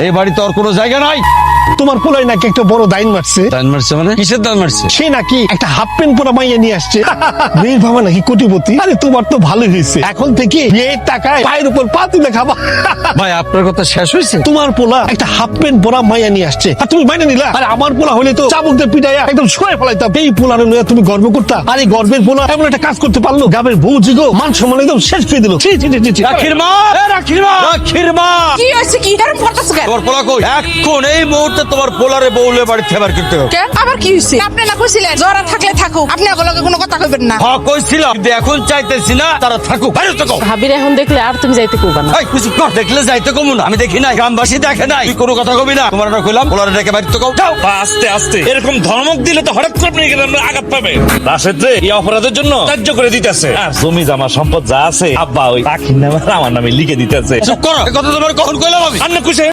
এই বাড়িতে ওর কোনো জায়গা নাই। তোমার পোলাই নাকি একটা বড় দাইন মারছে। দান মারছে মানে? কিসের দান মারছে? সে নাকি একটা হাফ প্যান্ট পরা মাইয়া নিয়ে আসছে। মেয়ের বাবা নাকি কোটিপতি। আরে তোমার তো ভালোই হয়েছে, এখন থেকে বিয়ের টাকায় পায়ের উপর পা তুলে খাবা। ভাই আপনার কথা শেষ হয়েছে? তোমার পোলা একটা হাফ প্যান্ট পরা মাইয়া নিয়ে আসছে আর তুমি মাইনে নিলা। আরে আমার পোলা হলে তো চাবুকদের পিটাইয়া একদম ছুঁয়ে ফেলাইতাম। এই পোলার লইয়া তুমি গর্ব করতা। আরে গর্বের পোলা এমন একটা কাজ করতে পারলো, গ্রামের বউ জিগো মান সম্মান একদম শেষ করে দিল। ছি ছি ছি ছি। রাখির মা, রাখির মা, রাখির মা, কি হয়েছে? কি এরকম করতেছ কেন? তোমার পোলা কই? এখন এই মুহূর্তে তোমার পোলারে বউলে বাড়ি থেকে বের করতে হবে। কেন আবার কি হয়েছে? আপনি না কইছিলেন জ্বর থাকলে থাকুক, আপনি ওগুলোকে কোনো কথা কইবেন না। হ্যাঁ কইছিলাম, কিন্তু এখন চাইতেছি না তারা থাকুক। বাইরে তো কও। ভাবির এখন দেখলে আর তুমি যাইতে করবা না। এই কিছু কর, দেখলে যাইতে কমু না। আমি দেখি নাই, গ্রামবাসী দেখে নাই, তুই কোনো কথা কবি না। তোমার না কইলাম পোলারে ডেকে বাড়ি তো কও। যাও। আস্তে আস্তে এরকম ধমক দিলে তো হঠাৎ করে আপনি এখানে আঘাত পাবে। রাশেদ রে এই অপরাধের জন্য ত্যায্য করে দিতেছে। আর জমি জমা সম্পদ যা আছে আব্বা ওই পাখির নামে আমার নামে লিখে দিতেছে। চুপ করো, এই কথা তোমার কখন কইলাম আমি? আপনি খুশি